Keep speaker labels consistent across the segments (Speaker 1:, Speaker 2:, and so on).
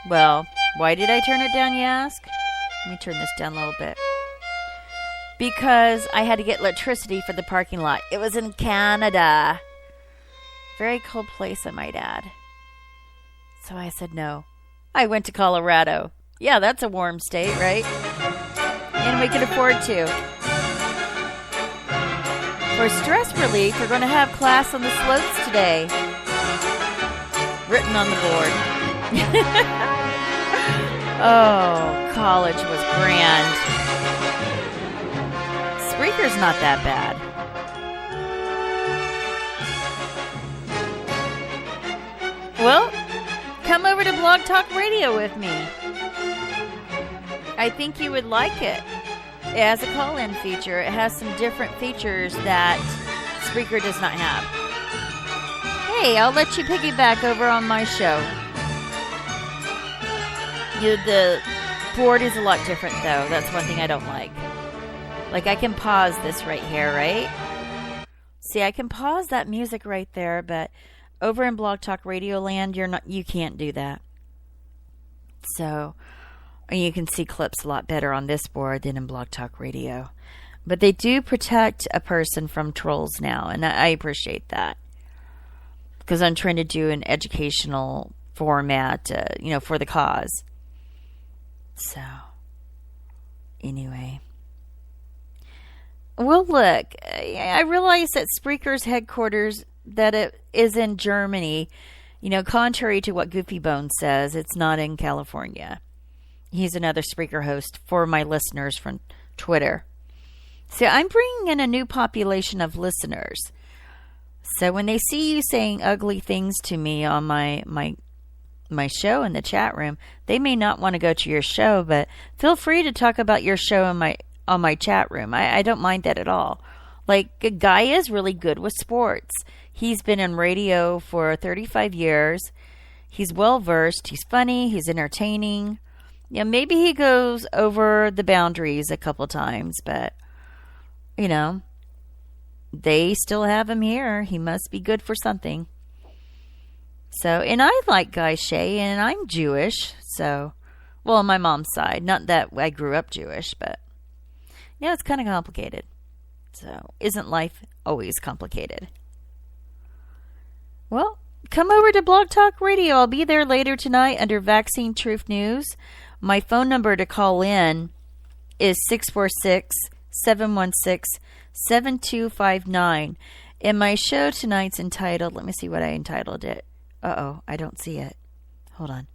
Speaker 1: Well, why did I turn it down, you ask? Let me turn this down a little bit. Because I had to get electricity for the parking lot. It was in Canada. Very cold place, I might add. So I said no. I went to Colorado. Yeah, that's a warm state, right? And we can afford to. For stress relief, we're going to have class on the slopes today. Written on the board. Oh, college was grand. Spreaker's not that bad. Well, come over to Blog Talk Radio with me. I think you would like it. It has a call-in feature. It has some different features that Spreaker does not have. Hey, I'll let you piggyback over on my show. The board is a lot different, though. That's one thing I don't like. Like, I can pause this right here, right? See, I can pause that music right there, but over in Blog Talk Radio land, you can't do that. So, you can see clips a lot better on this board than in Blog Talk Radio. But they do protect a person from trolls now, and I appreciate that. Because I'm trying to do an educational format, for the cause. So, anyway. Well, look, I realize that Spreaker's headquarters, that it is in Germany. Contrary to what Goofy Bones says, it's not in California. He's another Spreaker host for my listeners from Twitter. So I'm bringing in a new population of listeners. So when they see you saying ugly things to me on my show in the chat room, they may not want to go to your show, but feel free to talk about your show on my chat room. I don't mind that at all. Like, a guy is really good with sports. He's been in radio for 35 years. He's well-versed. He's funny. He's entertaining. Maybe he goes over the boundaries a couple times, but, they still have him here. He must be good for something. So, and I like Guy Shea, and I'm Jewish, so, well, on my mom's side. Not that I grew up Jewish, but, it's kind of complicated. So, isn't life always complicated? Well, come over to Blog Talk Radio. I'll be there later tonight under Vaccine Truth News. My phone number to call in is 646-716-7259. And my show tonight's entitled, let me see what I entitled it. Uh-oh, I don't see it. Hold on.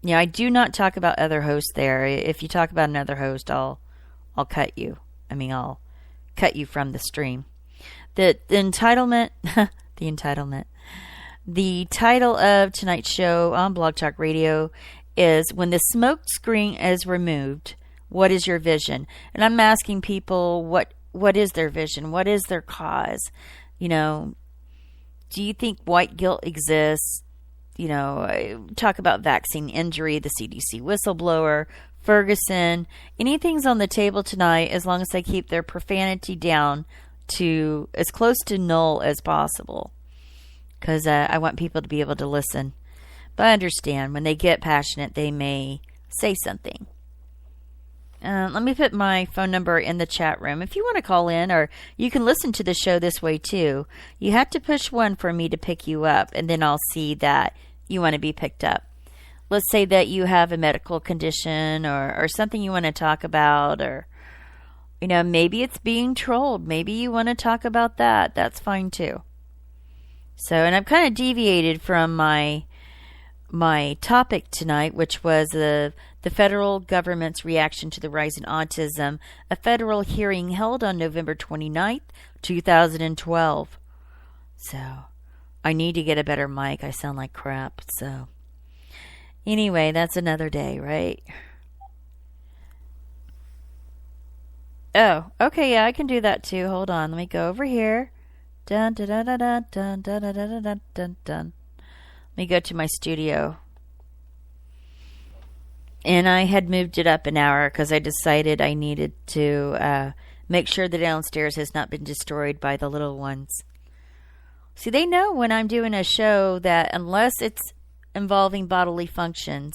Speaker 1: I do not talk about other hosts there. If you talk about another host, I'll cut you. I'll cut you from the stream. The entitlement, the title of tonight's show on Blog Talk Radio is When the Smoke Screen is Removed, What is Your Vision? And I'm asking people what is their vision? What is their cause? Do you think white guilt exists? Talk about vaccine injury, the CDC whistleblower, Ferguson. Anything's on the table tonight as long as they keep their profanity down to as close to null as possible. Because I want people to be able to listen. But I understand when they get passionate, they may say something. Let me put my phone number in the chat room. If you want to call in, or you can listen to the show this way too. You have to push 1 for me to pick you up, and then I'll see that you want to be picked up. Let's say that you have a medical condition or something you want to talk about, or maybe it's being trolled. Maybe you want to talk about that. That's fine too. So, and I've kind of deviated from my topic tonight, which was the federal government's reaction to the rise in autism, a federal hearing held on November 29th, 2012. So, I need to get a better mic. I sound like crap. So, anyway, that's another day, right? Oh, okay, yeah, I can do that too. Hold on, let me go over here. Dun dun dun dun dun dun dun dun dun dun dun dun. Let me go to my studio. And I had moved it up an hour because I decided I needed to make sure the downstairs has not been destroyed by the little ones. See, they know when I'm doing a show that unless it's involving bodily functions,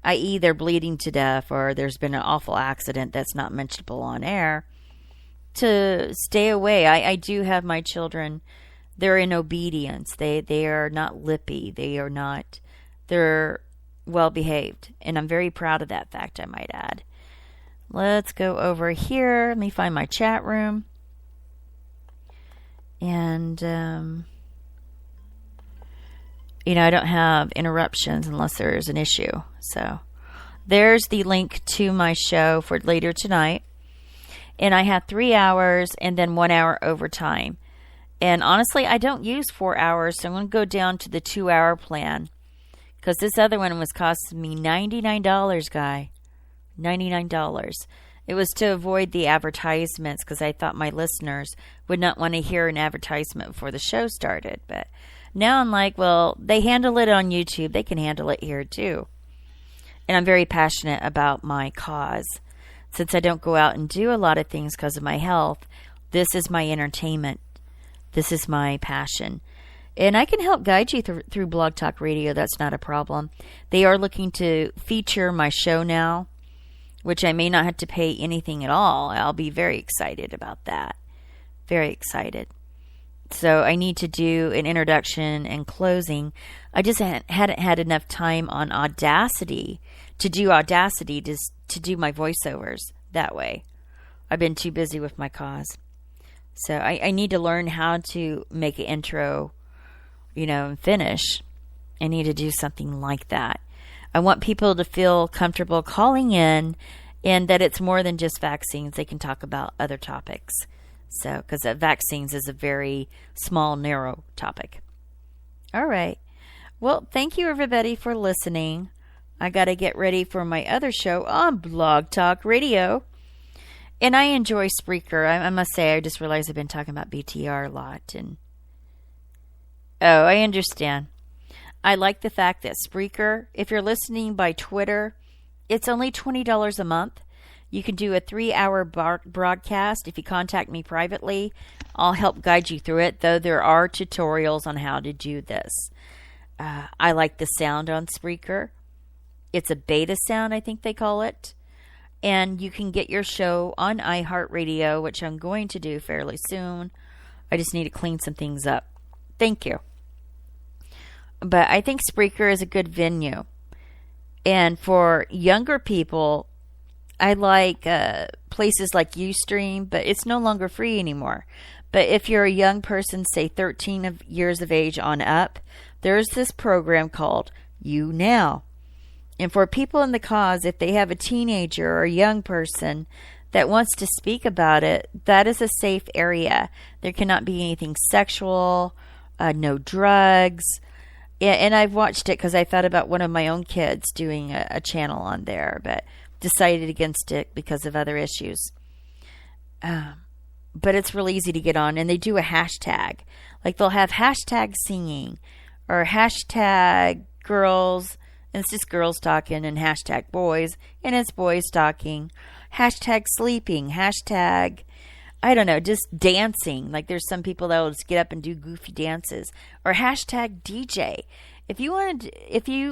Speaker 1: i.e. they're bleeding to death or there's been an awful accident that's not mentionable on air, to stay away. I do have my children, they're in obedience. They are not lippy. They're well behaved. And I'm very proud of that fact, I might add. Let's go over here. Let me find my chat room. And, I don't have interruptions unless there's an issue. So there's the link to my show for later tonight. And I have 3 hours and then 1 hour overtime. And honestly, I don't use 4 hours, so I'm going to go down to the 2-hour plan. Because this other one was costing me $99, guy. $99. It was to avoid the advertisements because I thought my listeners would not want to hear an advertisement before the show started. But now I'm like, well, they handle it on YouTube. They can handle it here too. And I'm very passionate about my cause. Since I don't go out and do a lot of things because of my health, this is my entertainment. This is my passion. And I can help guide you through Blog Talk Radio. That's not a problem. They are looking to feature my show now, which I may not have to pay anything at all. I'll be very excited about that. Very excited. So I need to do an introduction and closing. I just hadn't had enough time on Audacity to do my voiceovers that way. I've been too busy with my cause. So I need to learn how to make an intro, and finish. I need to do something like that. I want people to feel comfortable calling in and that it's more than just vaccines. They can talk about other topics. So, because vaccines is a very small, narrow topic. All right. Well, thank you everybody for listening. I got to get ready for my other show on Blog Talk Radio. And I enjoy Spreaker. I must say, I just realized I've been talking about BTR a lot. I understand. I like the fact that Spreaker, if you're listening by Twitter, it's only $20 a month. You can do a 3-hour broadcast. If you contact me privately, I'll help guide you through it, though there are tutorials on how to do this. I like the sound on Spreaker. It's a beta sound, I think they call it. And you can get your show on iHeartRadio, which I'm going to do fairly soon. I just need to clean some things up. Thank you. But I think Spreaker is a good venue. And for younger people, I like places like Ustream, but it's no longer free anymore. But if you're a young person, say 13 years of age on up, there's this program called You Now. And for people in the cause, if they have a teenager or a young person that wants to speak about it, that is a safe area. There cannot be anything sexual, no drugs. And I've watched it because I thought about one of my own kids doing a channel on there, but decided against it because of other issues. But it's really easy to get on, and they do a hashtag. Like they'll have hashtag singing or hashtag girls, and it's just girls talking, and hashtag boys, and it's boys talking. Hashtag sleeping, hashtag, I don't know, just dancing. Like there's some people that will just get up and do goofy dances. Or hashtag DJ. If you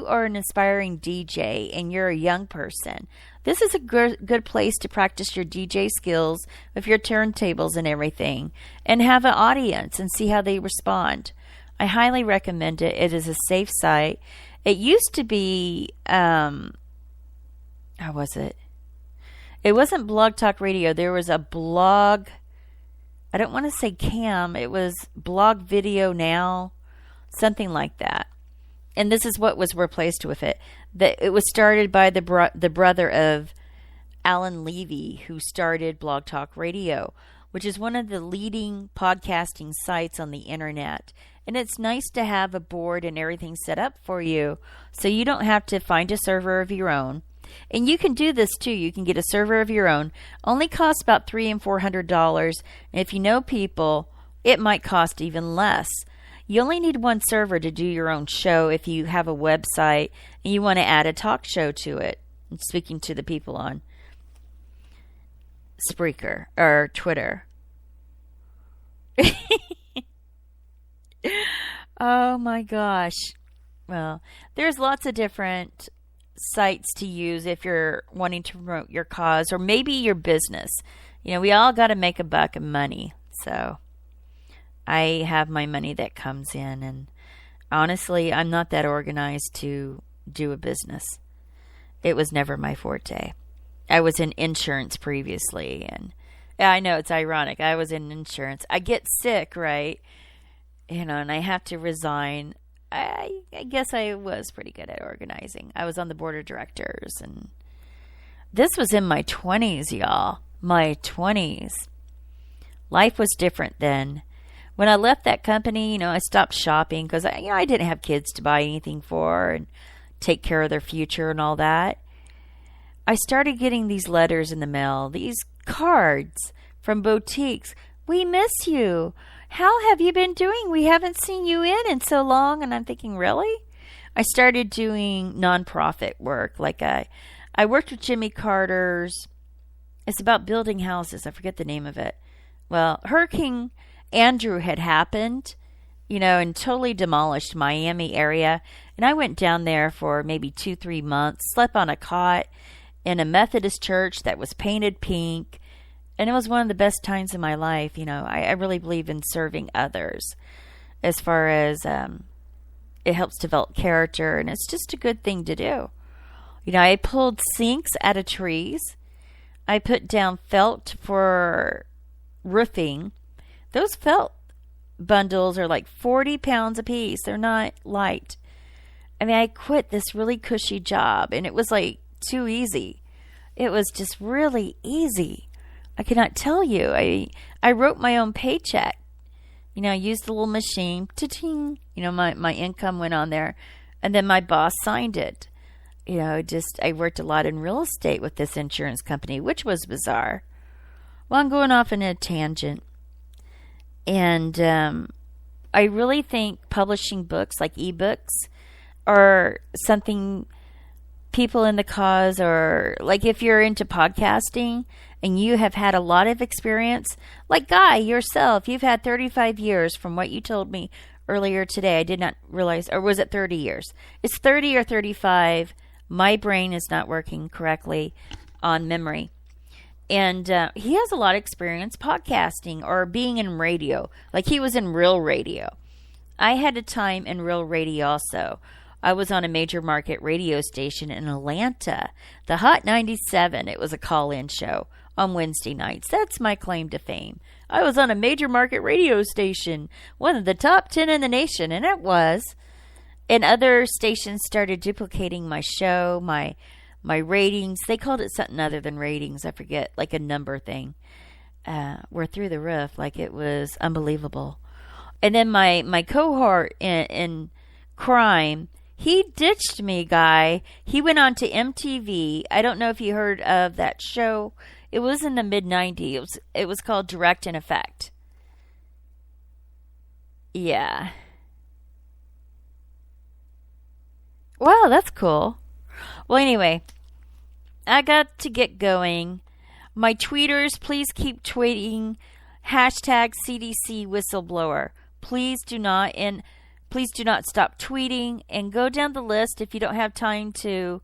Speaker 1: are an aspiring DJ and you're a young person, this is a good place to practice your DJ skills with your turntables and everything, and have an audience and see how they respond. I highly recommend it. It is a safe site. It used to be, how was it? It wasn't Blog Talk Radio. There was a blog, I don't want to say cam, it was Blog Video Now, something like that. And this is what was replaced with it. It was started by the brother of Alan Levy, who started Blog Talk Radio, which is one of the leading podcasting sites on the internet. And it's nice to have a board and everything set up for you so you don't have to find a server of your own. And you can do this too. You can get a server of your own. Only costs about $300 and $400. And if you know people, it might cost even less. You only need one server to do your own show if you have a website and you want to add a talk show to it. I'm speaking to the people on Spreaker or Twitter. Oh my gosh. Well, there's lots of different sites to use if you're wanting to promote your cause or maybe your business. We all got to make a buck of money. So I have my money that comes in, and honestly, I'm not that organized to do a business. It was never my forte. I was in insurance previously, and yeah, I know it's ironic. I was in insurance. I get sick, right? And I have to resign. I guess I was pretty good at organizing. I was on the board of directors, and this was in my 20s, y'all. My 20s. Life was different then. When I left that company, I stopped shopping because I didn't have kids to buy anything for and take care of their future and all that. I started getting these letters in the mail, these cards from boutiques. We miss you. How have you been doing? We haven't seen you in so long. And I'm thinking, really? I started doing nonprofit work. Like I worked with Jimmy Carter's. It's about building houses. I forget the name of it. Well, Hurricane Andrew had happened, and totally demolished Miami area. And I went down there for maybe 2-3 months, slept on a cot in a Methodist church that was painted pink. And it was one of the best times in my life. I really believe in serving others as far as it helps develop character. And it's just a good thing to do. I pulled sinks out of trees. I put down felt for roofing. Those felt bundles are like 40 pounds a piece. They're not light. I quit this really cushy job, and it was like too easy. It was just really easy. I cannot tell you. I wrote my own paycheck. I used the little machine. Ta-ting. My income went on there, and then my boss signed it. I worked a lot in real estate with this insurance company, which was bizarre. Well, I'm going off on a tangent. And I really think publishing books, like ebooks, are something people in the cause, or like if you're into podcasting and you have had a lot of experience, like Guy, yourself, you've had 35 years from what you told me earlier today. I did not realize, or was it 30 years? It's 30 or 35. My brain is not working correctly on memory. And he has a lot of experience podcasting or being in radio. Like he was in real radio. I had a time in real radio also. I was on a major market radio station in Atlanta, the Hot 97. It was a call-in show on Wednesday nights. That's my claim to fame. I was on a major market radio station, one of the top 10 in the nation, and it was. And other stations started duplicating my show, my ratings. They called it something other than ratings. I forget, like a number thing. Were through the roof. Like it was unbelievable. And then my cohort in crime, he ditched me, Guy. He went on to MTV. I don't know if you heard of that show. It was in the mid-90s. It was called Direct and Effect. Yeah. Wow, that's cool. Well, anyway, I got to get going. My tweeters, please keep tweeting hashtag CDC whistleblower. Please do not stop tweeting, and go down the list if you don't have time to.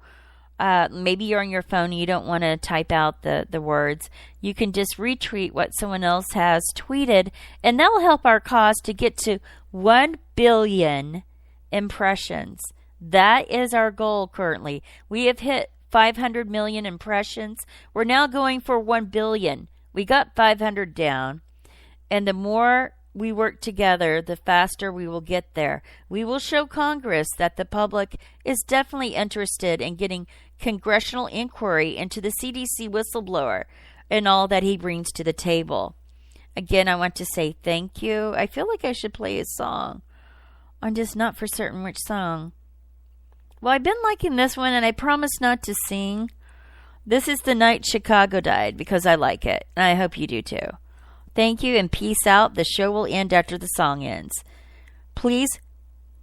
Speaker 1: Maybe you're on your phone and you don't want to type out the words. You can just retweet what someone else has tweeted, and that'll help our cause to get to 1 billion impressions. That is our goal currently. We have hit 500 million impressions. We're now going for 1 billion. We got 500 down. And the more we work together, the faster we will get there. We will show Congress that the public is definitely interested in getting congressional inquiry into the CDC whistleblower and all that he brings to the table. Again, I want to say thank you. I feel like I should play his song. I'm just not for certain which song. Well, I've been liking this one, and I promise not to sing. This is The Night Chicago Died, because I like it, and I hope you do too. Thank you, and peace out. The show will end after the song ends. Please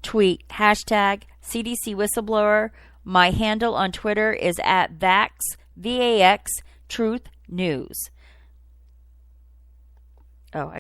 Speaker 1: tweet hashtag CDC Whistleblower. My handle on Twitter is at Vax, VAX, Truth News. Oh,